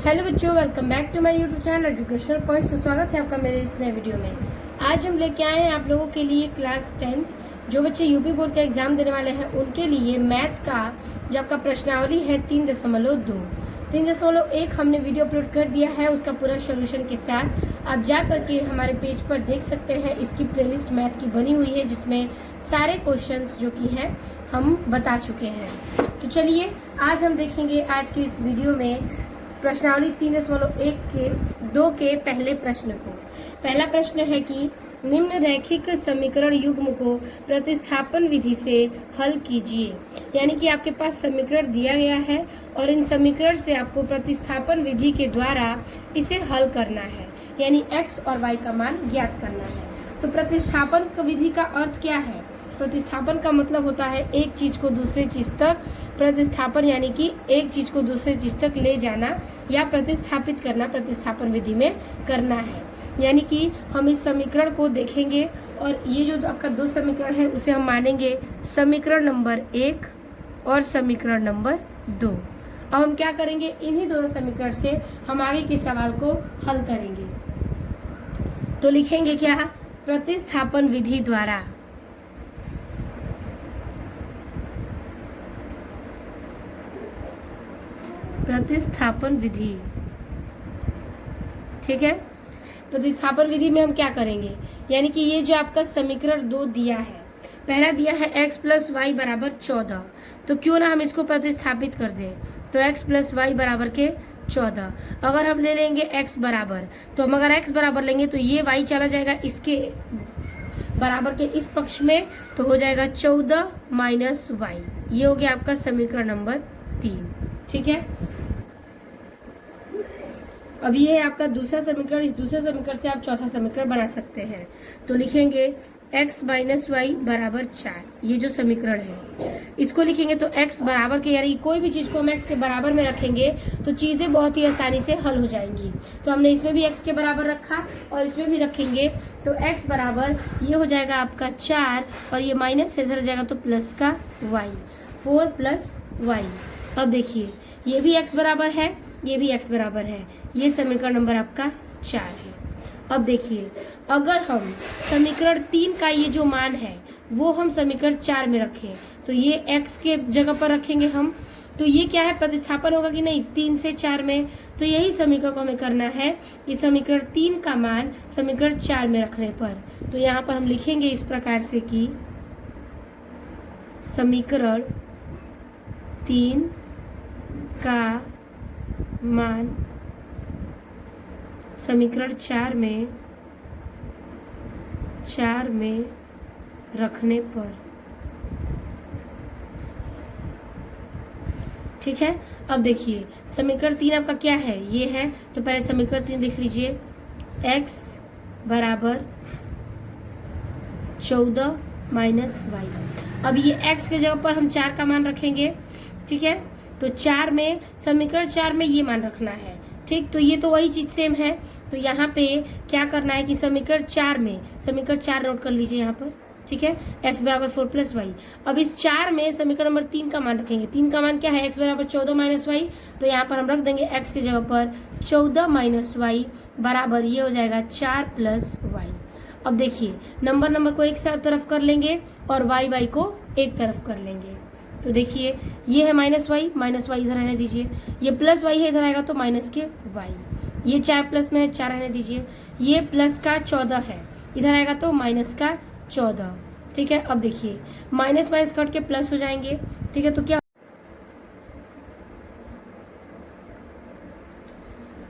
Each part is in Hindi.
हेलो बच्चों, welcome back to my YouTube channel educational points. तो स्वागत है आपका मेरे इस नए वीडियो में। आज हम लेके आए हैं आप लोगों के लिए क्लास 10 जो बच्चे यूपी बोर्ड का एग्जाम देने वाले हैं उनके लिए मैथ का जो आपका प्रश्नावली है 3.1 हमने वीडियो अपलोड कर दिया है। उसका पूरा सोल्यूशन के साथ आप जा करके हमारे पेज पर देख सकते हैं। इसकी प्लेलिस्ट मैथ की बनी हुई है जिसमें सारे क्वेश्चंस जो कि हैं हम बता चुके हैं। तो चलिए आज हम देखेंगे आज की इस वीडियो में प्रश्नावली 3.1 के पहले प्रश्न को। पहला प्रश्न है कि निम्न रैखिक समीकरण युग्म को प्रतिस्थापन विधि से हल कीजिए। यानी कि आपके पास समीकरण दिया गया है और इन समीकरण से आपको प्रतिस्थापन विधि के द्वारा इसे हल करना है, यानी x और y का मान ज्ञात करना है। तो प्रतिस्थापन विधि का अर्थ क्या है? प्रतिस्थापन का मतलब होता है एक चीज को दूसरे चीज तक, प्रतिस्थापन यानी कि एक चीज को दूसरे चीज तक ले जाना या प्रतिस्थापित करना प्रतिस्थापन विधि में करना है। यानी कि हम इस समीकरण को देखेंगे और ये जो आपका दो समीकरण है उसे हम मानेंगे समीकरण नंबर 1 और समीकरण नंबर 2। अब हम क्या करेंगे, इन्हीं दोनों समीकरण से हम आगे के सवाल को हल करेंगे। तो लिखेंगे क्या? प्रतिस्थापन विधि द्वारा प्रतिस्थापन विधि। ठीक है, प्रतिस्थापन विधि में हम क्या करेंगे, यानी कि ये जो आपका समीकरण 2 दिया है, पहला दिया है x + y = 14, तो क्यों ना हम इसको प्रतिस्थापित कर दें। तो x + y = 14। अगर हम ले लेंगे x बराबर, तो हम अगर x बराबर लेंगे तो ये y चला जाएगा इसके बराबर के इस पक्ष में, तो हो जाएगा 14 - y। ये हो गया आपका समीकरण नंबर 3। ठीक है, अब ये है आपका दूसरा समीकरण। इस दूसरे समीकरण से आप चौथा समीकरण बना सकते हैं। तो लिखेंगे x - y = 4। ये जो समीकरण है इसको लिखेंगे तो x बराबर के, यानी कोई भी चीज को हम x के बराबर में रखेंगे तो चीजें बहुत ही आसानी से हल हो जाएंगी। तो हमने इसमें भी x के बराबर रखा और इसमें भी रखेंगे, तो x बराबर ये हो जाएगा आपका 4 और ये माइनस इधर जाएगा तो प्लस का y, 4 + y। अब देखिए ये भी x बराबर है, ये भी x बराबर है, ये समीकरण नंबर आपका 4 है। अब देखिए अगर हम समीकरण 3 का ये जो मान है वो हम समीकरण 4 में रखें तो ये x के जगह पर रखेंगे हम, तो ये क्या है, प्रतिस्थापन होगा कि नहीं 3 से 4 में। तो यही समीकरण को हमें करना है कि समीकरण 3 का मान समीकरण 4 में रखने पर, तो यहाँ पर हम लिखेंगे इस प्रकार से कि समीकरण 3 का मान समीकरण 4 में रखने पर। ठीक है, अब देखिए समीकरण 3 आपका क्या है, ये है, तो पहले समीकरण 3 लिख लीजिए। x बराबर 14 - y। अब ये x के जगह पर हम 4 का मान रखेंगे। ठीक है, तो 4 में समीकरण 4 में ये मान रखना है। ठीक, तो ये तो वही चीज सेम है। तो यहाँ पे क्या करना है कि समीकरण 4 में, समीकरण 4 नोट कर लीजिए यहाँ पर। ठीक है, x बराबर 4 + y। अब इस 4 में समीकरण नंबर 3 का मान रखेंगे। 3 का मान क्या है, x बराबर 14 - y। तो यहाँ पर हम रख देंगे x की जगह पर 14 - y बराबर ये हो जाएगा 4 + y। अब देखिए नंबर को एक तरफ कर लेंगे और y को एक तरफ कर लेंगे। तो देखिए ये है -y इधर रहने दीजिए, ये प्लस y है इधर आएगा तो माइनस के y, ये 4 प्लस में है 4 रहने दीजिए, ये प्लस का 14 है इधर आएगा तो माइनस का 14। ठीक है, अब देखिए माइनस कट के प्लस हो जाएंगे। ठीक है, तो क्या,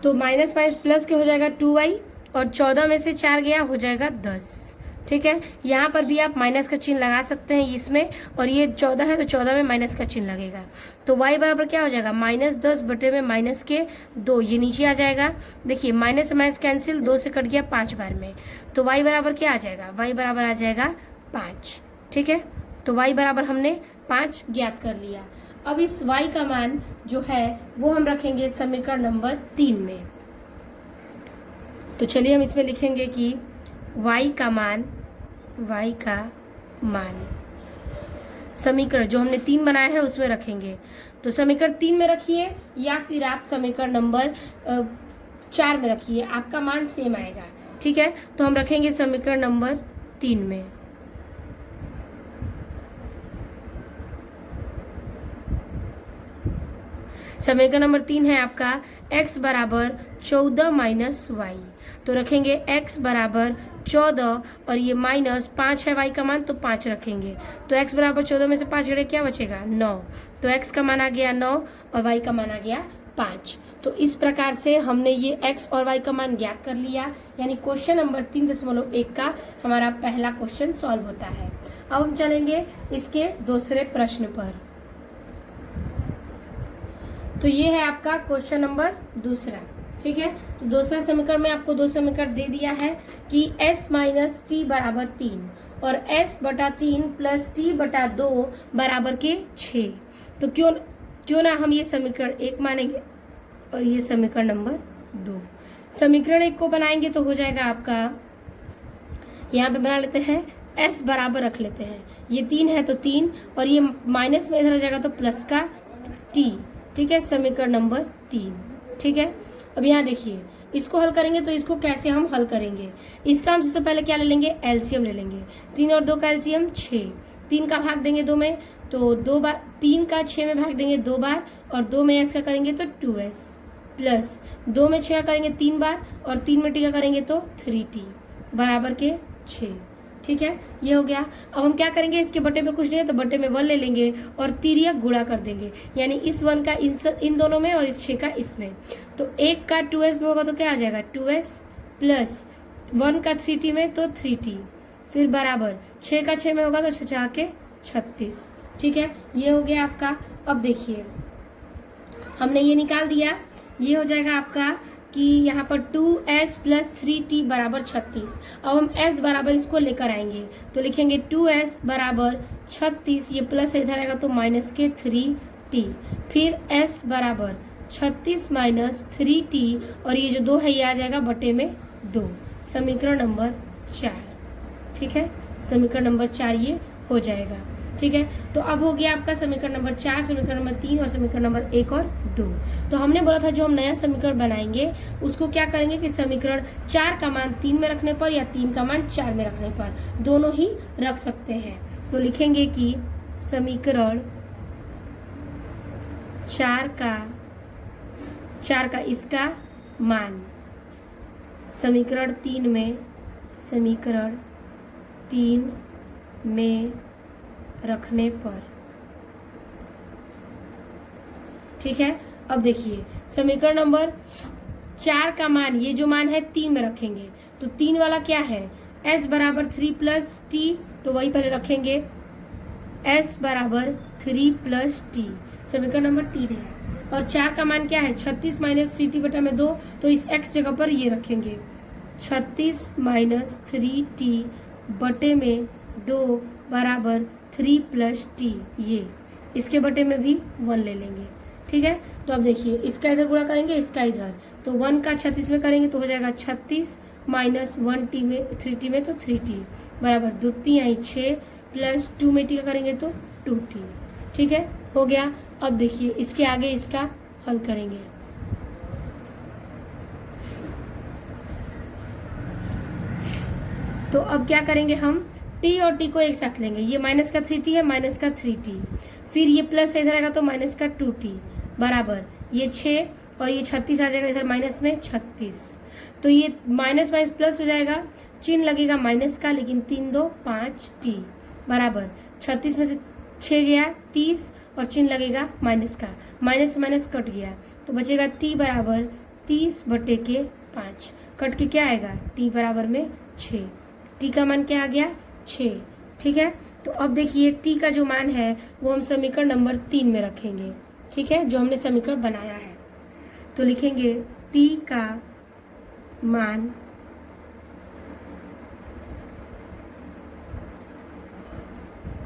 तो माइनस प्लस के हो जाएगा 2y और 14 में से 4 गया हो जाएगा 10। ठीक है, यहाँ पर भी आप माइनस का चिन्ह लगा सकते हैं इसमें, और ये 14 है तो 14 में माइनस का चिन्ह लगेगा। तो y बराबर क्या हो जाएगा, -10 बटे में -2, ये नीचे आ जाएगा। देखिए माइनस कैंसिल, 2 से कट गया 5 बार में, तो y बराबर क्या आ जाएगा, y बराबर आ जाएगा 5। ठीक है, तो y बराबर हमने 5 ज्ञात कर लिया। अब इस y का मान जो है वो हम रखेंगे समीकरण नंबर 3 में। तो चलिए हम इसमें लिखेंगे कि y का मान समीकरण जो हमने 3 बनाया है उसमें रखेंगे। तो समीकरण 3 में रखिए या फिर आप समीकरण नंबर 4 में रखिए, आपका मान सेम आएगा। ठीक है, तो हम रखेंगे समीकरण नंबर 3 में। समीकरण नंबर 3 है आपका x बराबर 14 माइनस वाई। तो रखेंगे x बराबर 14 और ये माइनस 5 है y का मान, तो 5 रखेंगे। तो x बराबर 14 में से 5 घटे क्या बचेगा 9। तो x का मान आ गया 9 और y का मान आ गया 5। तो इस प्रकार से हमने ये x और y का मान ज्ञात कर लिया, यानी क्वेश्चन नंबर 3.1 का हमारा पहला क्वेश्चन सॉल्व होता है। अब हम चलेंगे इसके दूसरे प्रश्न पर। तो ये है आपका क्वेश्चन नंबर दूसरा। ठीक है, तो दूसरा समीकरण में आपको दो समीकरण दे दिया है कि s माइनस टी बराबर 3 और s बटा 3 प्लस टी बटा 2 बराबर के 6। तो क्यों ना हम ये समीकरण 1 मानेंगे और ये समीकरण नंबर 2। समीकरण 1 को बनाएंगे तो हो जाएगा आपका, यहाँ पे बना लेते हैं s बराबर रख लेते हैं, ये 3 है तो 3 और ये माइनस में इधर आ जाएगा तो प्लस का t। ठीक है, समीकरण नंबर 3। ठीक है, अब यहाँ देखिए इसको हल करेंगे तो इसको कैसे हम हल करेंगे। इसका हम सबसे पहले क्या ले लेंगे, एलसीएम ले लेंगे। 3 और 2 का एलसीएम 6, 3 का भाग देंगे 2 में तो 2 बार, 3 का 6 में भाग देंगे 2 बार और 2 में s का करेंगे तो 2s प्लस 2 में 6 का करेंगे 3 बार और 3 में t का करेंगे तो 3t बराबर के 6। ठीक है, ये हो गया। अब हम क्या करेंगे, इसके बटे में कुछ नहीं है तो बटे में 1 ले लेंगे और तिर्यक गुणा कर देंगे, यानी इस 1 का इन दोनों में और इस 6 का इसमें। तो 1 का 2s में होगा तो क्या आ जाएगा 2s प्लस 1 का 3t में तो 3t, फिर बराबर 6 का 6 में होगा तो 6 के 36। ठीक है, ये हो गया आपका। अब देखिए हमने ये निकाल दिया, ये हो जाएगा आपका कि यहाँ पर 2s प्लस 3t बराबर 36। अब हम s बराबर इसको लेकर आएंगे तो लिखेंगे 2s बराबर 36, ये प्लस इधर आएगा तो माइनस के 3t, फिर s बराबर 36 माइनस 3t और ये जो 2 है ये आ जाएगा बटे में 2, समीकरण नंबर 4। ठीक है, समीकरण नंबर 4 ये हो जाएगा। ठीक है, तो अब हो गया आपका समीकरण नंबर 4, समीकरण नंबर 3 और समीकरण नंबर 1 और 2। तो हमने बोला था जो हम नया समीकरण बनाएंगे उसको क्या करेंगे कि समीकरण 4 का मान 3 में रखने पर या 3 का मान 4 में रखने पर दोनों ही रख सकते हैं। तो लिखेंगे कि समीकरण 4 का इसका मान समीकरण 3 में रखने पर। ठीक है, अब देखिए समीकरण नंबर 4 का मान, ये जो मान है 3 में रखेंगे तो 3 वाला क्या है s बराबर 3 प्लस टी, तो वही पहले रखेंगे s बराबर 3 प्लस टी, समीकरण नंबर 3 है। और 4 का मान क्या है 36 माइनस 3t बटा में 2, तो इस x जगह पर ये रखेंगे 36 माइनस 3t बटे में 2 बराबर 3 प्लस टी, ये इसके बटे में भी 1 ले लेंगे। ठीक है, तो अब देखिए इसका इधर गुणा करेंगे इसका इधर, तो 1 का 36 में करेंगे तो हो जाएगा 36 माइनस 1t में 3t में तो 3t बराबर 2 3 6 प्लस 2 में t का करेंगे तो 2t। ठीक है, हो गया। अब देखिए इसके आगे इसका हल करेंगे। तो अब क्या करेंगे हम t और t को एक साथ लेंगे, ये माइनस का 3t है माइनस का 3t, फिर ये प्लस इधर आएगा तो माइनस का 2t बराबर ये 6 और ये 36 आ जाएगा इधर माइनस में 36, तो ये माइनस माइनस प्लस हो जाएगा, चिन्ह लगेगा माइनस का, लेकिन 3 2 5t बराबर 36 में से 6 गया 30 और चिन्ह लगेगा माइनस का, माइनस माइनस कट गया तो बचेगा t बराबर 30 बटे के 5, कट के क्या आएगा t बराबर में 6, t का मान क्या आ गया 6। ठीक है, तो अब देखिए t का जो मान है वो हम समीकरण नंबर 3 में रखेंगे। ठीक है, जो हमने समीकरण बनाया है तो लिखेंगे t का मान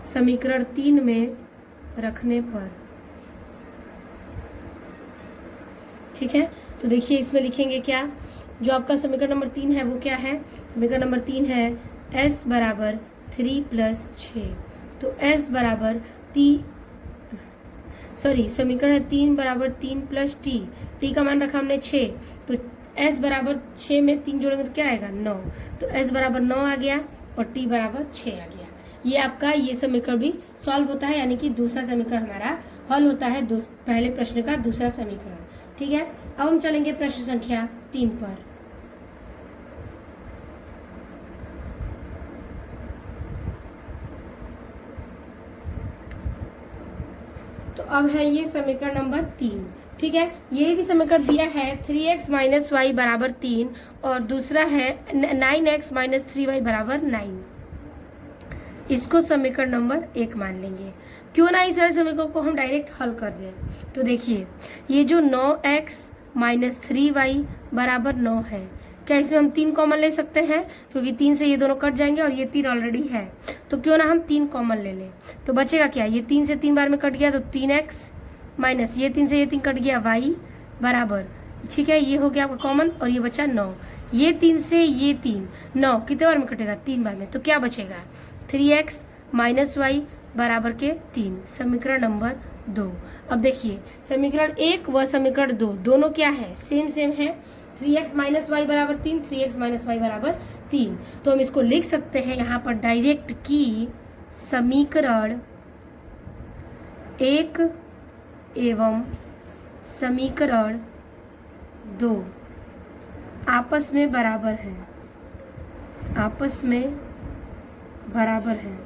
समीकरण 3 में रखने पर। ठीक है, तो देखिए इसमें लिखेंगे क्या, जो आपका समीकरण नंबर 3 है वो क्या है, समीकरण नंबर 3 है s बराबर 3 प्लस 6, तो s बराबर सॉरी समीकरण है 3 बराबर 3 प्लस टी, टी का मान रखा हमने 6, तो s बराबर 6 में 3 जोड़ेंगे तो क्या आएगा 9, तो s बराबर 9 आ गया और t बराबर 6 आ गया। ये आपका ये समीकरण भी सॉल्व होता है, यानी कि दूसरा समीकरण हमारा हल होता है पहले प्रश्न का दूसरा समीकरण। ठीक है, अब हम चलेंगे प्रश्न संख्या 3 पर। तो अब है ये समीकरण नंबर 3। ठीक है, ये भी समीकरण दिया है 3x माइनस वाई बराबर 3 और दूसरा है 9x माइनस 3y बराबर 9। इसको समीकरण नंबर 1 मान लेंगे। क्यों ना इस वाले समीकरण को हम डायरेक्ट हल कर दें। तो देखिए ये जो 9x माइनस 3y बराबर 9 है, क्या इसमें हम 3 कॉमन ले सकते हैं, क्योंकि 3 से ये दोनों कट जाएंगे और ये 3 ऑलरेडी है, तो क्यों ना हम 3 कॉमन ले लें। तो बचेगा क्या, ये 3 से 3 बार में कट गया तो 3x माइनस ये 3 से ये 3 कट गया y बराबर, ठीक है, ये हो गया आपका कॉमन और ये बचा 9। ये 3 से ये 3, 9 कितने बार में कटेगा 3 बार में, तो क्या बचेगा 3x माइनस वाई बराबर के 3, समीकरण नंबर 2। अब देखिए समीकरण 1 व समीकरण 2 दोनों क्या है, सेम है। 3x माइनस वाई बराबर 3, 3x माइनस वाई बराबर 3, तो हम इसको लिख सकते हैं यहाँ पर डायरेक्ट कि समीकरण 1 एवं समीकरण 2 आपस में बराबर है, आपस में बराबर है।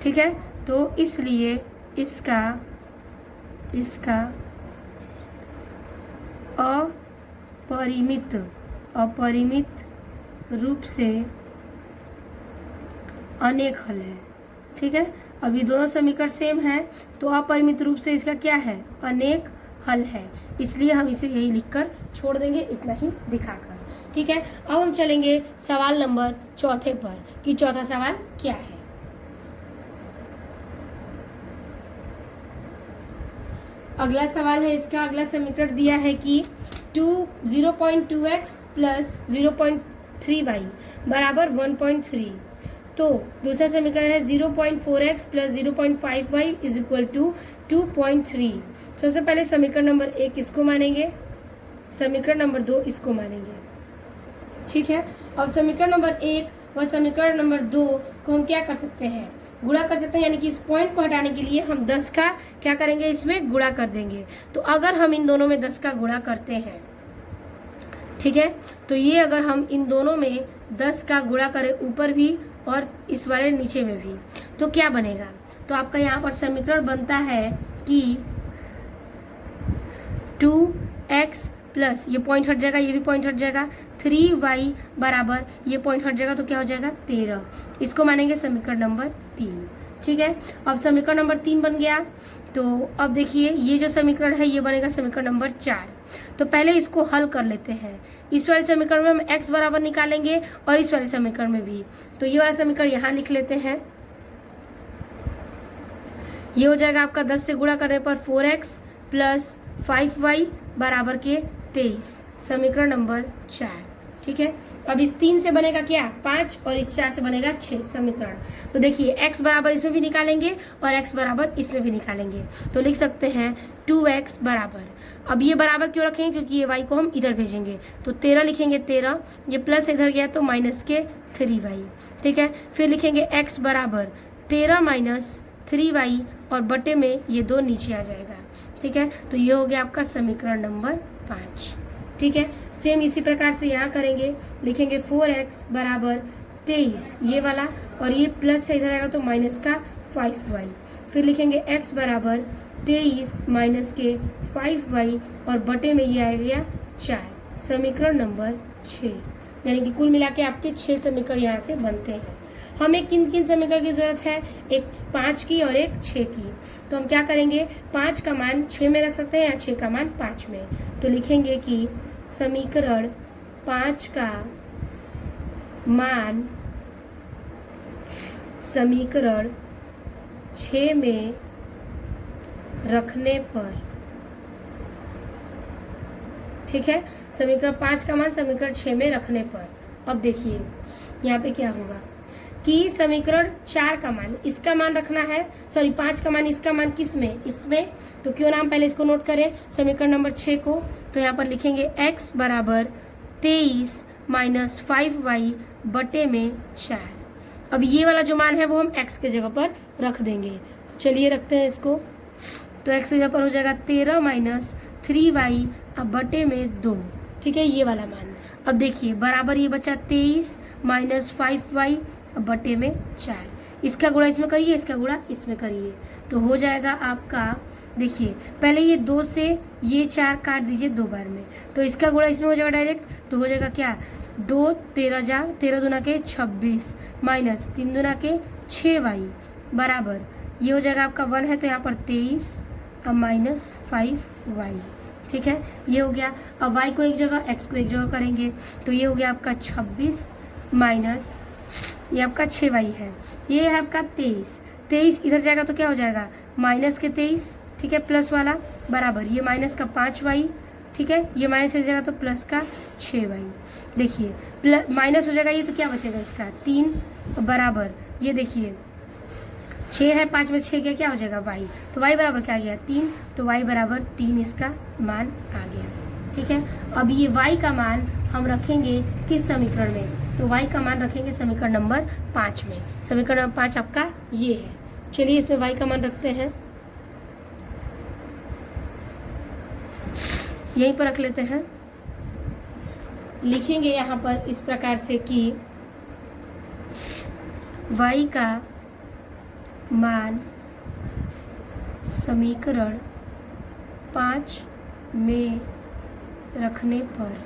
ठीक है, तो इसलिए इसका अपरिमित रूप से अनेक हल है। ठीक है, अभी दोनों समीकरण सेम है, तो अपरिमित रूप से इसका क्या है, अनेक हल है, इसलिए हम इसे यही लिखकर छोड़ देंगे, इतना ही दिखाकर। ठीक है, अब हम चलेंगे सवाल नंबर 4 पर कि चौथा सवाल क्या है। अगला सवाल है, इसका अगला समीकरण दिया है कि 0.2x प्लस 0.3y बराबर 1.3। तो दूसरा समीकरण है 0.4x plus 0.5y is equal to 2.3। सबसे पहले समीकरण नंबर 1 इसको मानेंगे, समीकरण नंबर 2 इसको मानेंगे। ठीक है, अब समीकरण नंबर 1 व समीकरण नंबर 2 को हम क्या कर सकते हैं, गुणा कर सकते हैं, यानी कि इस पॉइंट को हटाने के लिए हम 10 का क्या करेंगे, इसमें गुणा कर देंगे। तो अगर हम इन दोनों में 10 का गुणा करते हैं, ठीक है, तो ये अगर हम इन दोनों में 10 का गुणा करें ऊपर भी और इस वाले नीचे में भी, तो क्या बनेगा, तो आपका यहाँ पर समीकरण बनता है कि 2x प्लस ये पॉइंट हट जाएगा, ये भी पॉइंट हट जाएगा, 3y बराबर ये पॉइंट हट जाएगा, तो क्या हो जाएगा 13। इसको मानेंगे समीकरण नंबर 3। ठीक है, अब समीकरण नंबर 3 बन गया। तो अब देखिए ये जो समीकरण है ये बनेगा समीकरण नंबर 4। तो पहले इसको हल कर लेते हैं। इस वाले समीकरण में हम x बराबर निकालेंगे और इस वाले समीकरण में भी, तो ये वाला समीकरण यहाँ लिख लेते हैं। ये हो जाएगा आपका 10 से गुणा करने पर 4x प्लस 5y बराबर के 23, समीकरण नंबर 4। ठीक है, अब इस 3 से बनेगा क्या 5 और इस 4 से बनेगा 6 समीकरण। तो देखिए x बराबर इसमें भी निकालेंगे और x बराबर इसमें भी निकालेंगे, तो लिख सकते हैं 2x बराबर, अब ये बराबर क्यों रखेंगे, क्योंकि ये y को हम इधर भेजेंगे, तो 13 लिखेंगे 13, ये प्लस इधर गया तो माइनस के 3y। ठीक है, फिर लिखेंगे x बराबर 13 माइनस 3y और बटे में ये 2 नीचे आ जाएगा। ठीक है, तो ये हो गया आपका समीकरण नंबर 5। ठीक है, सेम इसी प्रकार से यहाँ करेंगे, लिखेंगे 4x बराबर 23 ये वाला और ये प्लस से इधर आएगा तो माइनस का 5y, फिर लिखेंगे x बराबर 23 माइनस के 5y और बटे में ये आ गया 4, समीकरण नंबर 6। यानी कि कुल मिला के आपके 6 समीकरण यहाँ से बनते हैं। हमें किन किन समीकरण की जरूरत है, एक 5 की और एक 6 की। तो हम क्या करेंगे, 5 का मान 6 में रख सकते हैं या 6 का मान 5 में, तो लिखेंगे कि समीकरण 5 का मान समीकरण 6 में रखने पर, ठीक है, समीकरण 5 का मान समीकरण 6 में रखने पर। अब देखिए यहाँ पे क्या होगा, कि समीकरण 4 का मान इसका मान रखना है, सॉरी 5 का मान इसका मान किस में, इसमें। तो क्यों ना हम पहले इसको नोट करें समीकरण नंबर 6 को। तो यहाँ पर लिखेंगे x बराबर 23 माइनस 5y बटे में 4। अब ये वाला जो मान है वो हम x के जगह पर रख देंगे। तो चलिए रखते हैं इसको। तो x की जगह पर हो जाएगा 13 माइनस 3y अब बटे में 2। ठीक है, ये वाला मान। अब देखिए बराबर ये बचा 23 माइनस 5y अब बटे में 4। इसका गुणा इसमें करिए, इसका गुणा इसमें करिए, तो हो जाएगा आपका, देखिए पहले ये 2 से ये 4 काट दीजिए 2 बार में, तो इसका गुणा इसमें हो जाएगा डायरेक्ट। तो हो जाएगा क्या, 2 13 दूना के 26 माइनस 3 दूना के 6y बराबर ये हो जाएगा आपका 1 है तो यहाँ पर 23 अब माइनस 5y। ठीक है, ये हो गया। अब y को एक जगह x को एक जगह करेंगे तो ये हो गया आपका 26 माइनस ये आपका 6y है, ये है आपका 23 इधर जाएगा तो क्या हो जाएगा माइनस के 23। ठीक है, प्लस वाला बराबर ये माइनस का 5y। ठीक है, ये माइनस हो जाएगा तो प्लस का 6y। देखिए प्लस माइनस हो जाएगा ये, तो क्या बचेगा इसका 3 बराबर ये देखिए 6 है, 5 में 6 क्या हो जाएगा y, तो y बराबर क्या आ गया 3, तो y बराबर 3 इसका मान आ गया। ठीक है, अब ये y का मान हम रखेंगे किस समीकरण में, तो y का मान रखेंगे समीकरण नंबर 5 में। समीकरण नंबर 5 आपका ये है। चलिए इसमें y का मान रखते हैं, यहीं पर रख लेते हैं। लिखेंगे यहाँ पर इस प्रकार से कि y का मान समीकरण 5 में रखने पर,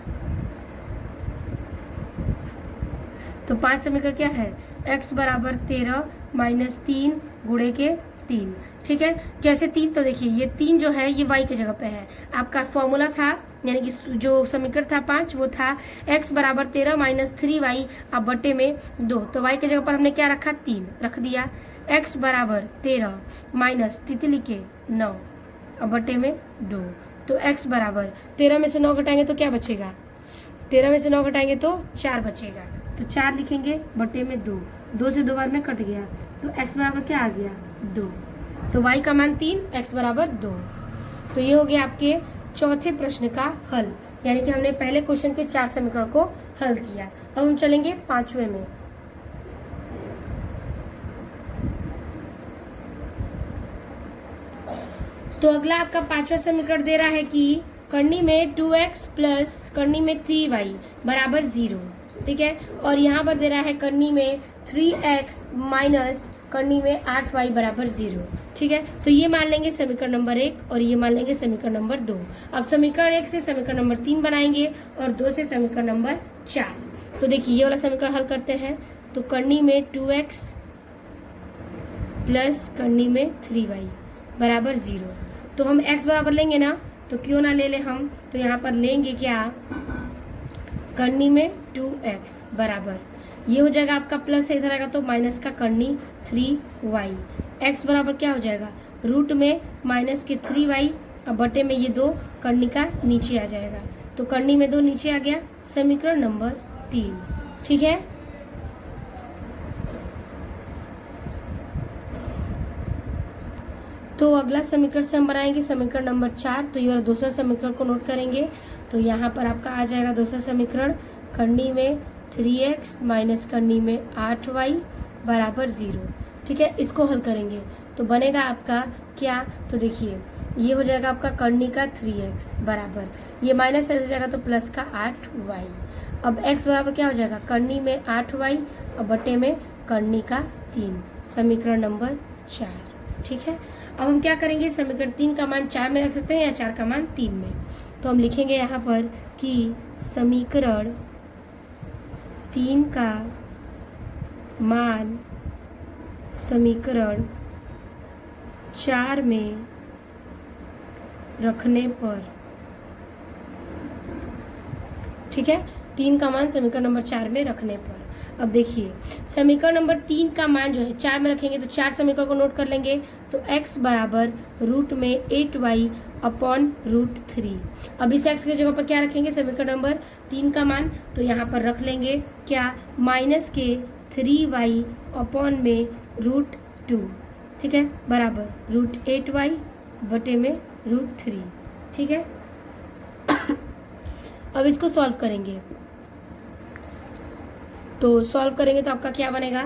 तो 5 समीकरण क्या है, x बराबर 13 माइनस 3 गुणे के 3। ठीक है, कैसे 3, तो देखिए ये 3 जो है ये y के जगह पे है। आपका फॉर्मूला था यानी कि जो समीकरण था 5 वो था x बराबर 13 माइनस 3y अब बटे में 2। तो y के जगह पर हमने क्या रखा 3 रख दिया। x बराबर 13 माइनस तितली के 9 अब बटे में 2। तो x बराबर 13 में से 9 घटाएंगे तो क्या बचेगा, 13 में से 9 घटाएंगे तो 4 बचेगा, तो 4 लिखेंगे बटे में 2, 2 से 2 बार में कट गया, तो x बराबर क्या आ गया 2। तो y का मान 3, x बराबर 2। तो ये हो गया आपके चौथे प्रश्न का हल, यानी कि हमने पहले क्वेश्चन के 4 समीकरण को हल किया। अब हम चलेंगे 5वें में। तो अगला आपका 5वां समीकरण दे रहा है कि करनी में 2x प्लस करनी में 3y बराबर 0। ठीक है, और यहाँ पर दे रहा है करनी में 3x माइनस करनी में 8y बराबर 0। ठीक है, तो ये मान लेंगे समीकरण नंबर 1 और ये मान लेंगे समीकरण नंबर 2। अब समीकरण 1 से समीकरण नंबर 3 बनाएंगे और 2 से समीकरण नंबर 4। तो देखिए ये वाला समीकरण हल करते हैं, तो करनी में 2x प्लस करनी में 3y बराबर 0। तो हम x बराबर लेंगे ना, तो क्यों ना ले लें हम, तो यहाँ पर लेंगे क्या, करनी में 2x बराबर ये हो जाएगा आपका प्लस है, इधर आएगा तो माइनस का करनी 3y। x बराबर क्या हो जाएगा रूट में माइनस के 3y अब बटे में ये 2 करनी का नीचे आ जाएगा, तो करनी में 2 नीचे आ गया, समीकरण नंबर 3। ठीक है, तो अगला समीकरण से हम बनाएंगे समीकरण नंबर 4। तो ये वाला दूसरा समीकरण को नोट करेंगे, तो यहाँ पर आपका आ जाएगा दूसरा समीकरण करनी में 3x माइनस करनी में 8y बराबर 0। ठीक है, इसको हल करेंगे तो बनेगा आपका क्या, तो देखिए ये हो जाएगा आपका करनी का 3x बराबर ये माइनस हो जाएगा तो प्लस का 8y। अब x बराबर क्या हो जाएगा करनी में 8y और बटे में करनी का 3, समीकरण नंबर 4। ठीक है, अब हम क्या करेंगे, समीकरण 3 का मान 4 में रख सकते हैं या 4 का मान 3 में। तो हम लिखेंगे यहाँ पर कि समीकरण 3 का मान समीकरण 4 में रखने पर, ठीक है, 3 का मान समीकरण नंबर 4 में रखने पर। अब देखिए समीकरण नंबर 3 का मान जो है 4 में रखेंगे तो 4 समीकरण को नोट कर लेंगे, तो x बराबर रूट में 8y अपॉन रूट 3। अब इस x की जगह पर क्या रखेंगे, समीकरण नंबर 3 का मान, तो यहाँ पर रख लेंगे क्या माइनस के 3y अपॉन में √2, ठीक है, बराबर √8y बटे में √3, ठीक है। अब इसको सॉल्व करेंगे, तो सॉल्व करेंगे तो आपका क्या बनेगा,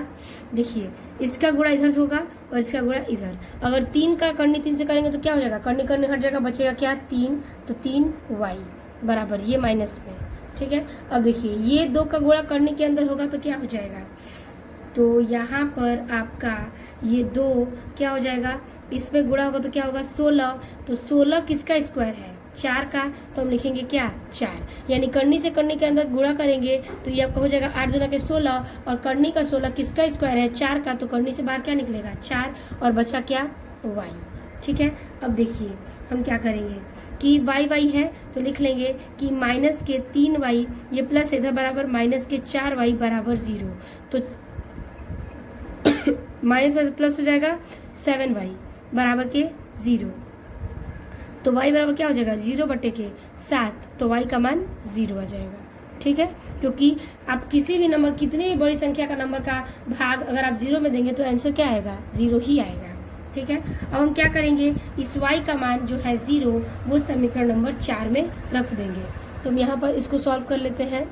देखिए इसका गुणा इधर होगा और इसका गुणा इधर। अगर 3 का करनी 3 से करेंगे तो क्या हो जाएगा, करनी करनी हट जाएगा, बचेगा क्या 3, तो 3y बराबर ये माइनस में, ठीक है। अब देखिए ये 2 का गुणा करने के अंदर होगा तो क्या हो जाएगा, तो यहाँ पर आपका ये 2 क्या हो जाएगा, इसमें गुणा होगा तो क्या होगा 16, तो 16 किसका स्क्वायर है, 4 का, तो हम लिखेंगे क्या 4, यानी करनी से करनी के अंदर गुणा करेंगे तो ये आपका हो जाएगा 8 दूना के 16 और करनी का 16 किसका स्क्वायर है 4 का, तो करनी से बाहर क्या निकलेगा 4 और बचा क्या y, ठीक है। अब देखिए हम क्या करेंगे कि y है तो लिख लेंगे कि माइनस के 3y ये प्लस इधर बराबर माइनस के 4y बराबर 0, तो माइनस में प्लस हो जाएगा 7y बराबर के 0, तो y बराबर क्या हो जाएगा 0 बटे के 7, तो y का मान 0 आ जाएगा, ठीक है। क्योंकि आप किसी भी नंबर, कितनी भी बड़ी संख्या का नंबर का भाग अगर आप 0 में देंगे तो आंसर क्या आएगा 0 ही आएगा, ठीक है। अब हम क्या करेंगे, इस y का मान जो है 0 वो समीकरण नंबर 4 में रख देंगे। तो हम यहाँ पर इसको सॉल्व कर लेते हैं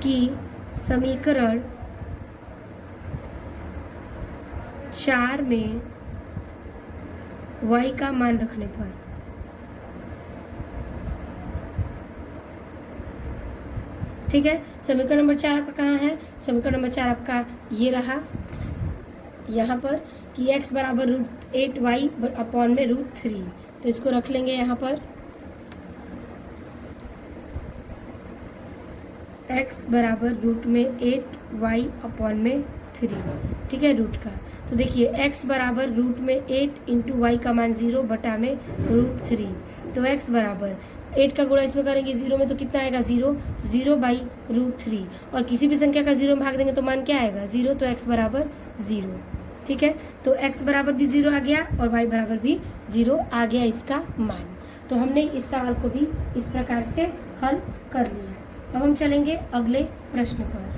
कि समीकरण 4 में y का मान रखने पर ठीक है। समीकरण नंबर 4 आपका कहाँ है, समीकरण नंबर 4 आपका ये रहा यहाँ पर कि x बराबर √8y अपॉन में √3, तो इसको रख लेंगे यहाँ पर x बराबर √8y अपॉन में 3, ठीक है, रूट का। तो देखिए x बराबर √8 इंटू वाई का मान 0 बटा में √3, तो x बराबर 8 का गुणा इसमें करेंगे 0 में तो कितना आएगा 0, 0 बाई √3, और किसी भी संख्या का 0 में भाग देंगे तो मान क्या आएगा 0, तो x बराबर 0, ठीक है। तो x बराबर भी 0 आ गया और y बराबर भी 0 आ गया इसका मान। तो हमने इस सवाल को भी इस प्रकार से हल कर लिया। अब हम चलेंगे अगले प्रश्न पर।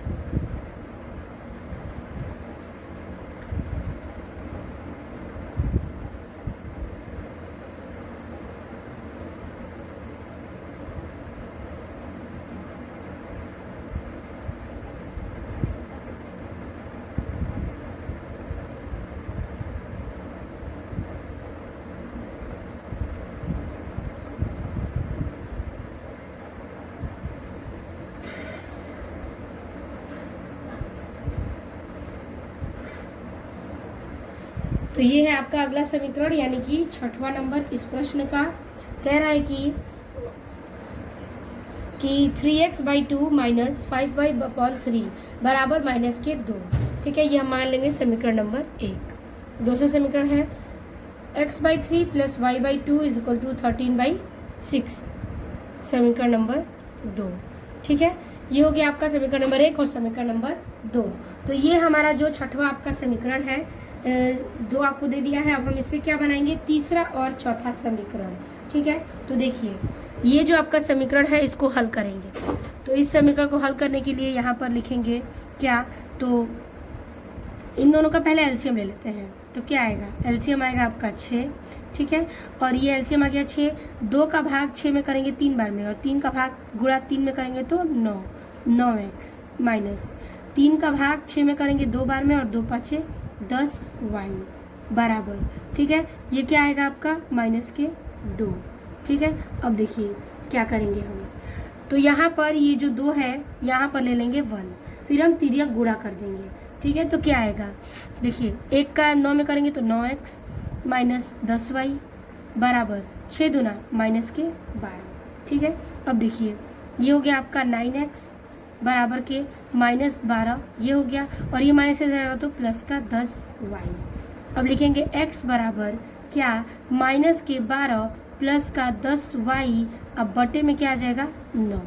तो ये है आपका अगला समीकरण, यानी कि 6वां नंबर इस प्रश्न का। कह रहा है कि 3x/2 माइनस 5y/3 बराबर माइनस के 2, ठीक है। ये हम मान लेंगे समीकरण नंबर 1। दूसरा समीकरण है x/3 plus y/2 is equal to 13/6, समीकरण नंबर 2, ठीक है। ये हो गया आपका समीकरण नंबर 1 और समीकरण नंबर 2। तो ये हमारा जो 6वां आपका समीकरण है, 2 आपको दे दिया है। अब हम इससे क्या बनाएंगे, तीसरा और चौथा समीकरण, ठीक है। तो देखिए ये जो आपका समीकरण है इसको हल करेंगे। तो इस समीकरण को हल करने के लिए यहाँ पर लिखेंगे क्या, तो इन दोनों का पहले एलसीएम ले लेते हैं। तो क्या आएगा, एलसीएम आएगा आपका 6, ठीक है। और ये एलसीएम आ गया 6, 2 का भाग 6 में करेंगे 3 बार में, और 3 का भाग गुणा 3 में करेंगे तो 9x माइनस 3 का भाग 6 में करेंगे 2 बार में, और 2 5 10y बराबर, ठीक है। ये क्या आएगा आपका माइनस के 2, ठीक है। अब देखिए क्या करेंगे हम, तो यहाँ पर ये जो 2 है यहाँ पर ले लेंगे 1, फिर हम तिर्यक गुणा कर देंगे, ठीक है। तो क्या आएगा, देखिए 1 का 9 में करेंगे तो 9x माइनस 10y बराबर 6 दूना माइनस के 12, ठीक है। अब देखिए ये हो गया आपका 9x बराबर के माइनस 12, ये हो गया, और ये माइनस से जाएगा तो प्लस का 10y। अब लिखेंगे x बराबर क्या, माइनस के 12 प्लस का 10y, अब बटे में क्या आ जाएगा 9,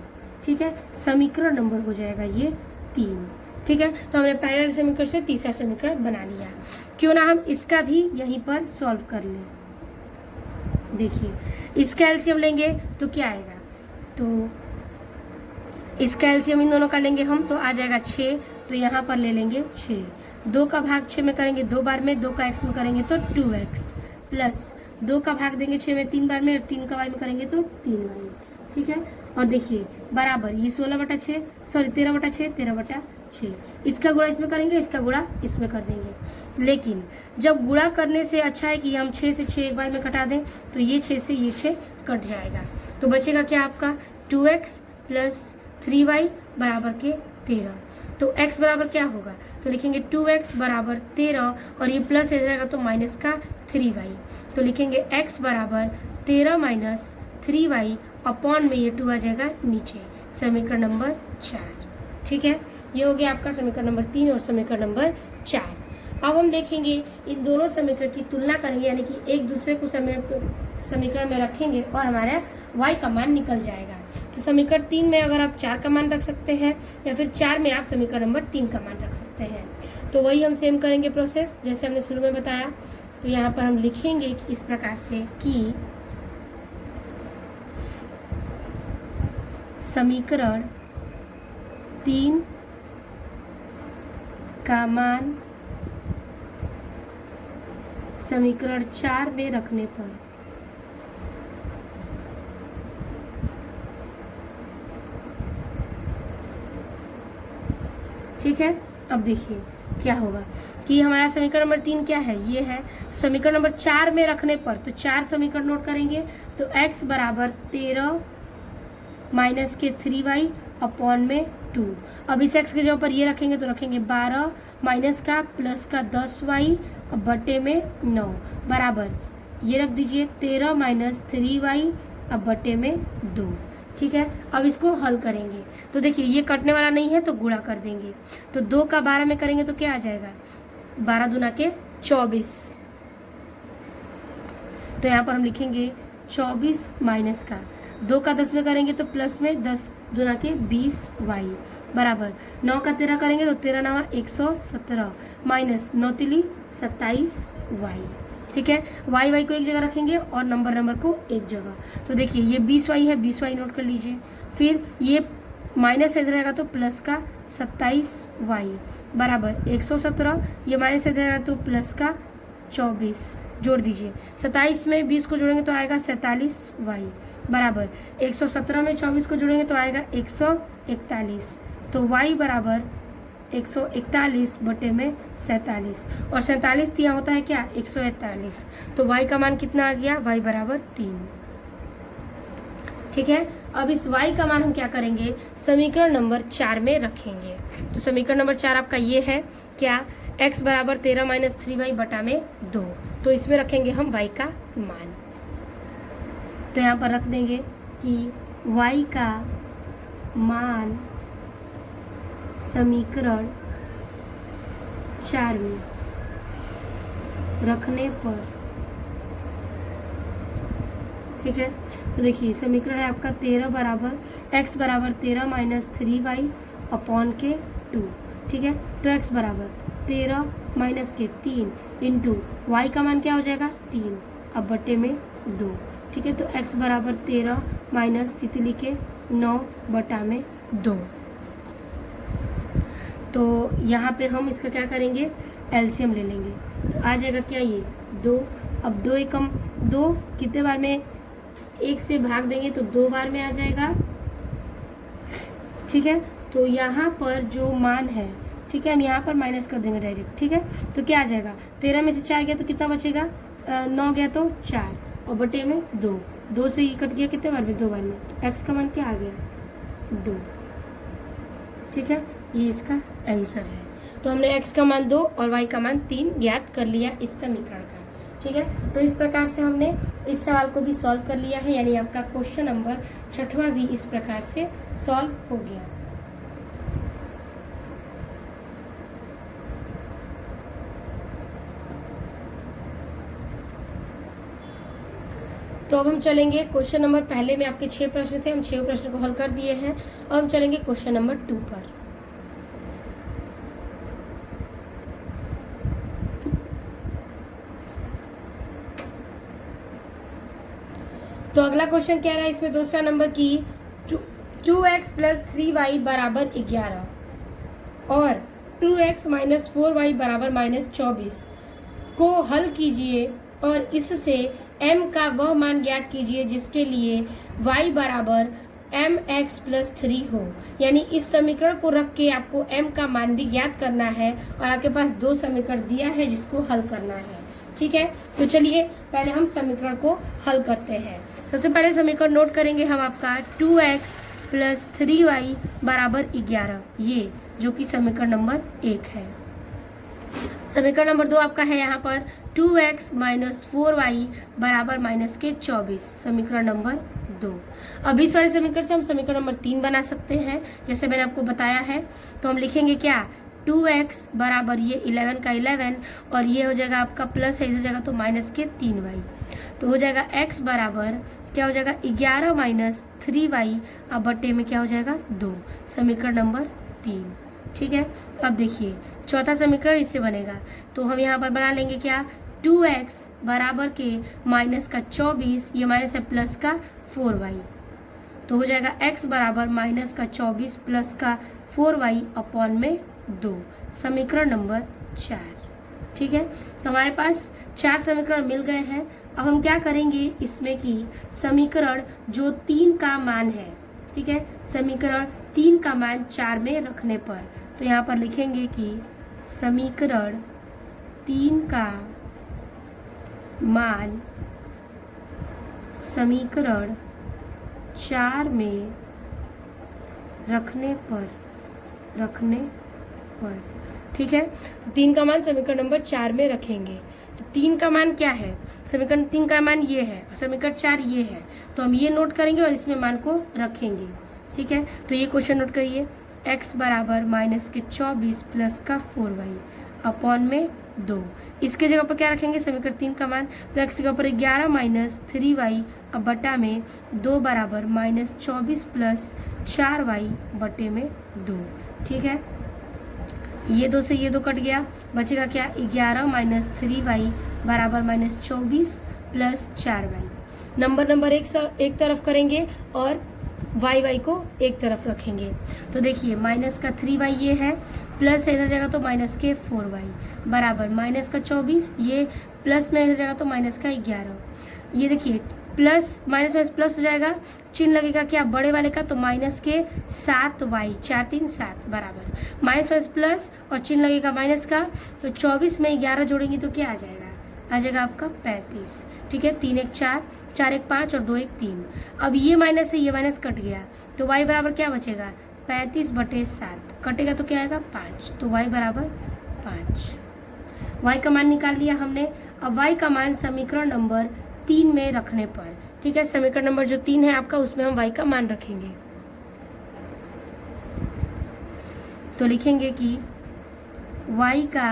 ठीक है। समीकरण नंबर हो जाएगा ये 3, ठीक है। तो हमने पहले समीकरण से तीसरा समीकरण बना लिया। क्यों ना हम इसका भी यहीं पर सॉल्व कर लें। देखिए इसका एलसीएम लेंगे तो क्या आएगा, तो इसका एलसीएम इन दोनों का लेंगे हम तो आ जाएगा 6, तो यहाँ पर ले लेंगे 6, 2 का भाग 6 में करेंगे 2 बार में, 2 का x में करेंगे तो 2x प्लस 2 का भाग देंगे 6 में 3 बार में, और 3 का y में करेंगे तो 3y। ठीक है, और देखिए बराबर ये 16/6 सॉरी 13/6 13/6, इसका गुणा इसमें करेंगे, इसका गुणा इसमें कर देंगे। लेकिन जब गुणा करने से अच्छा है कि हम 6 से 6 एक बार में कटा दें, तो ये 6 से ये 6 कट जाएगा, तो बचेगा क्या आपका 2x प्लस 3y बराबर के 13। तो x बराबर क्या होगा, तो लिखेंगे 2x बराबर 13, और ये प्लस हो जाएगा तो माइनस का 3y, तो लिखेंगे x बराबर 13 माइनस 3y अपॉन में ये 2 आ जाएगा नीचे, समीकरण नंबर 4। ठीक है, ये हो गया आपका समीकरण नंबर 3 और समीकरण नंबर 4। अब हम देखेंगे इन दोनों समीकरण की तुलना करेंगे, यानी कि एक दूसरे को समीकरण में रखेंगे और हमारा y का मान निकल जाएगा। तो समीकरण 3 में अगर आप 4 का मान रख सकते हैं, या फिर 4 में आप समीकरण नंबर 3 का मान रख सकते हैं। तो वही हम सेम करेंगे प्रोसेस जैसे हमने शुरू में बताया। तो यहाँ पर हम लिखेंगे इस प्रकार से कि समीकरण 3 का मान समीकरण 4 में रखने पर ठीक है। अब देखिए क्या होगा कि हमारा समीकरण नंबर 3 क्या है, ये है। तो समीकरण नंबर 4 में रखने पर तो 4 समीकरण नोट करेंगे, तो x बराबर 13 माइनस के 3y अपॉन में 2। अब इस x के जगह पर ये रखेंगे तो रखेंगे 12 माइनस का प्लस का 10y बटे में 9 बराबर ये रख दीजिए 13 माइनस 3y अब बटे में 2। ठीक है, अब इसको हल करेंगे तो देखिए ये कटने वाला नहीं है तो गुणा कर देंगे। तो 2 का 12 में करेंगे तो क्या आ जाएगा, 12 दूना के 24। तो यहाँ पर हम लिखेंगे 24 माइनस का 2 का 10 में करेंगे तो प्लस में 10 दूना के 20y बराबर 9 का 13 करेंगे तो 13 9 117 माइनस 9 तिली 27y। ठीक है, y को एक जगह रखेंगे और नंबर को एक जगह। तो देखिए ये 20y है, 20y नोट कर लीजिए। फिर ये माइनस इधर रहेगा तो प्लस का 27y बराबर 117, ये माइनस इधर रहेगा तो प्लस का 24 जोड़ दीजिए। 27 में 20 को जोड़ेंगे तो आएगा 47y बराबर 117 में 24 को जोड़ेंगे तो आएगा 141। तो y बराबर 141 बटे में 47, और 47 दिया होता है क्या 141। तो y का मान कितना आ गया, y बराबर 3। ठीक है, अब इस y का मान हम क्या करेंगे, समीकरण नंबर 4 में रखेंगे। तो समीकरण नंबर 4 आपका ये है क्या, x बराबर 13 माइनस 3y बटा में 2। तो इसमें रखेंगे हम y का मान। तो यहाँ पर रख देंगे कि y का मान समीकरण 4 में रखने पर, ठीक है। तो देखिए समीकरण है आपका 13 बराबर x बराबर 13 माइनस 3y अपॉन के 2। ठीक है, तो x बराबर 13 माइनस के 3 इंटू y का मान क्या हो जाएगा 3 अब बटे में 2। ठीक है, तो x बराबर 13 माइनस तितली के 9 बटा में 2। तो यहाँ पे हम इसका क्या करेंगे, एलसीएम ले लेंगे। तो आ जाएगा क्या ये 2, अब 2 एकम 2 कितने बार में 1 से भाग देंगे तो 2 बार में आ जाएगा। ठीक है, तो यहाँ पर जो मान है, ठीक है, हम यहाँ पर माइनस कर देंगे डायरेक्ट। ठीक है, तो क्या आ जाएगा 13 में से 4 गया तो कितना बचेगा 9 गया तो 4 और बटे में 2, 2 से ये कट गया कितने बार में 2 बार में। तो x का मान क्या आ गया 2। ठीक है, ये इसका आंसर है। तो हमने x का मान 2 और y का मान 3 ज्ञात कर लिया इस समीकरण का। ठीक है, तो इस प्रकार से हमने इस सवाल को भी सॉल्व कर लिया है, यानी आपका क्वेश्चन नंबर 6वां भी इस प्रकार से सॉल्व हो गया। तो अब हम चलेंगे क्वेश्चन नंबर, पहले में आपके 6 प्रश्न थे, हम 6 प्रश्न को हल कर दिए हैं। अब हम चलेंगे क्वेश्चन नंबर 2 पर। तो अगला क्वेश्चन क्या रहा है, इसमें दूसरा नंबर की 2x प्लस 3y बराबर 11 और 2x माइनस 4y बराबर माइनस 24 को हल कीजिए और इससे m का वह मान ज्ञात कीजिए जिसके लिए y बराबर mx प्लस 3 हो। यानी इस समीकरण को रख के आपको m का मान भी ज्ञात करना है और आपके पास दो समीकरण दिया है जिसको हल करना है। ठीक है, तो चलिए पहले हम समीकरण को हल करते हैं। सबसे पहले समीकरण नोट करेंगे हम आपका 2x प्लस 3y बराबर 11, ये जो कि समीकरण नंबर 1 है। समीकरण नंबर 2 आपका है यहाँ पर 2x माइनस 4y बराबर माइनस के 24, समीकरण नंबर 2। अब इस वाले समीकरण से हम समीकरण नंबर 3 बना सकते हैं, जैसे मैंने आपको बताया है। तो हम लिखेंगे क्या, 2x बराबर ये 11 का 11 और ये हो जाएगा आपका प्लस है, इस जगह तो माइनस के 3y, तो हो जाएगा x बराबर क्या हो जाएगा 11 माइनस 3y, अब बट्टे में क्या हो जाएगा 2, समीकरण नंबर 3। ठीक है, अब देखिए चौथा समीकरण इससे बनेगा, तो हम यहाँ पर बना लेंगे क्या, 2x बराबर के माइनस का 24, ये माइनस है प्लस का 4y, तो हो जाएगा x बराबर माइनस का 24 प्लस का 4y अपॉन में 2, समीकरण नंबर 4। ठीक है, तो हमारे पास 4 समीकरण मिल गए हैं। अब हम क्या करेंगे इसमें कि समीकरण जो 3 का मान है, ठीक है, समीकरण 3 का मान 4 में रखने पर, तो यहाँ पर लिखेंगे कि समीकरण 3 का मान समीकरण 4 में रखने पर ठीक है, तो 3 का मान समीकरण नंबर 4 में रखेंगे। तो 3 का मान क्या है, समीकरण 3 का मान ये है और समीकरण 4 ये है, तो हम ये नोट करेंगे और इसमें मान को रखेंगे। ठीक है, तो ये क्वेश्चन नोट करिए, x बराबर माइनस के 24 प्लस का 4y अपॉन में 2, इसके जगह पर क्या रखेंगे, समीकरण 3 का मान, तो x के ऊपर 11 माइनस 3y अब बटा में 2 बराबर माइनस 24 प्लस 4y बटे में 2। ठीक है, ये 2 से ये 2 कट गया, बचेगा क्या, 11 माइनस 3y बराबर माइनस 24 प्लस 4y। नंबर एक तरफ करेंगे और y को एक तरफ रखेंगे। तो देखिए माइनस का 3y ये है, प्लस है इधर जगह तो माइनस के 4y बराबर माइनस का 24, ये प्लस में इधर जगह तो माइनस का 11। ये देखिए प्लस माइनस में प्लस हो जाएगा, चिन्ह लगेगा क्या बड़े वाले का, तो माइनस के 7y 4 3 7 बराबर माइनस माइनस प्लस और चिन्ह लगेगा माइनस का, तो 24 में 11 जोड़ेंगे तो क्या आ जाएगा आपका 35। ठीक है, 3 1 4 4 1 5 और 2 1 3। अब ये माइनस से ये माइनस कट गया, तो y बराबर क्या बचेगा, 35 बटे 7 कटेगा तो क्या आएगा 5, तो y बराबर 5। y का मान निकाल लिया हमने। अब y का मान समीकरण नंबर 3 में रखने पर, ठीक है, समीकरण नंबर जो 3 है आपका उसमें हम y का मान रखेंगे। तो लिखेंगे कि y का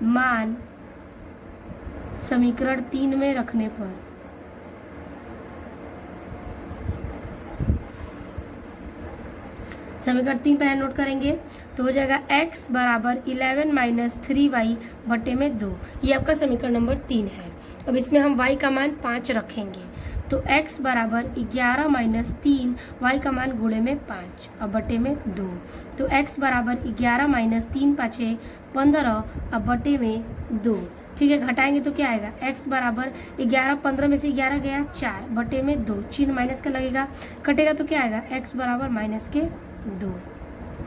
मान समीकरण 3 में रखने पर समीकरण 3 पहले नोट करेंगे, तो हो जाएगा x बराबर 11 माइनस 3y बटे में 2, ये आपका समीकरण नंबर 3 है। अब इसमें हम y का मान 5 रखेंगे, तो x बराबर 11 माइनस 3, y का मान गुणे में 5 अब बटे में 2, तो x बराबर 11 माइनस 3 5 15 अब बटे में 2। ठीक है, घटाएंगे तो क्या आएगा, x बराबर 11 15 में से 11 गया 4 बटे में 2, चिन्ह माइनस का लगेगा, कटेगा तो क्या आएगा, x बराबर माइनस के 2।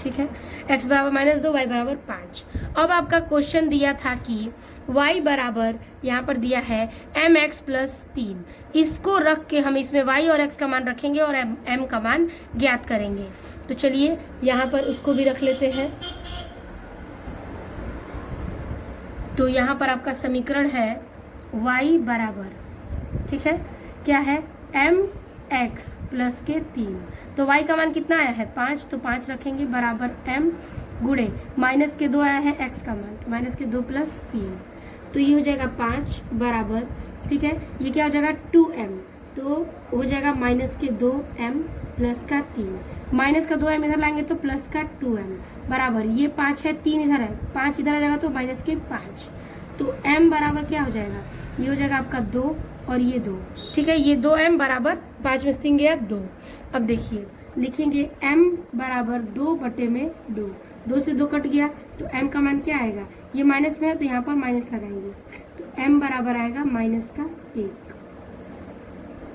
ठीक है, x बराबर माइनस 2, y बराबर 5। अब आपका क्वेश्चन दिया था कि y बराबर यहाँ पर दिया है mx प्लस 3, इसको रख के हम इसमें y और x का मान रखेंगे और m का मान ज्ञात करेंगे। तो चलिए यहाँ पर उसको भी रख लेते हैं। तो यहाँ पर आपका समीकरण है y बराबर, ठीक है, क्या है, mx प्लस के 3, तो y का मान कितना आया है 5, तो 5 रखेंगे बराबर m गुणे माइनस के 2 आया है x का मान, तो माइनस के 2 प्लस 3, तो ये हो जाएगा 5 बराबर, ठीक है, ये क्या हो जाएगा 2m, तो हो जाएगा माइनस के 2m प्लस का 3, माइनस का 2m इधर लाएंगे तो प्लस का 2m बराबर, ये 5 है 3 इधर है 5 इधर आ जाएगा तो माइनस के 5, तो m बराबर क्या हो जाएगा, ये हो जाएगा आपका 2 और ये 2। ठीक है, ये 2m बराबर 5 में से 3 गया 2। अब देखिए लिखेंगे m बराबर 2 बटे में 2, 2 से 2 कट गया तो m का मान क्या आएगा, ये माइनस में है तो यहाँ पर माइनस लगाएंगे तो m बराबर आएगा -1।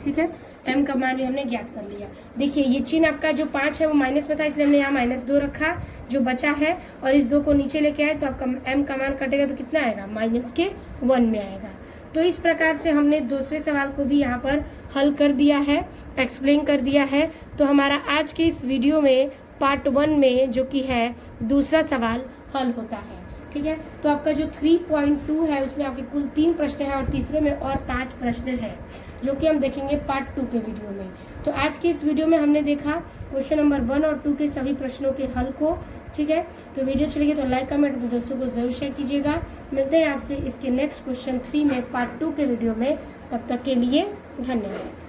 ठीक है, m का मान भी हमने ज्ञात कर लिया। देखिए ये चिन्ह आपका जो 5 है वो माइनस में था, इसलिए हमने यहाँ -2 रखा जो बचा है, और इस 2 को नीचे लेके आए तो आपका m का मान कटेगा तो कितना आएगा, -1 में आएगा। तो इस प्रकार से हमने दूसरे सवाल को भी यहाँ पर हल कर दिया है, एक्सप्लेन कर दिया है। तो हमारा आज के इस वीडियो में पार्ट 1 में जो कि है दूसरा सवाल हल होता है। ठीक है, तो आपका जो 3.2 है उसमें आपके कुल 3 प्रश्न हैं और तीसरे में और 5 प्रश्न हैं जो कि हम देखेंगे पार्ट 2 के वीडियो में। तो आज के इस वीडियो में हमने देखा क्वेश्चन नंबर 1 और 2 के सभी प्रश्नों के हल को। ठीक है, तो वीडियो अच्छी लगी तो लाइक कमेंट अपने दोस्तों को जरूर शेयर कीजिएगा। मिलते हैं आपसे इसके नेक्स्ट क्वेश्चन 3 में पार्ट 2 के वीडियो में, तब तक के लिए धन्यवाद।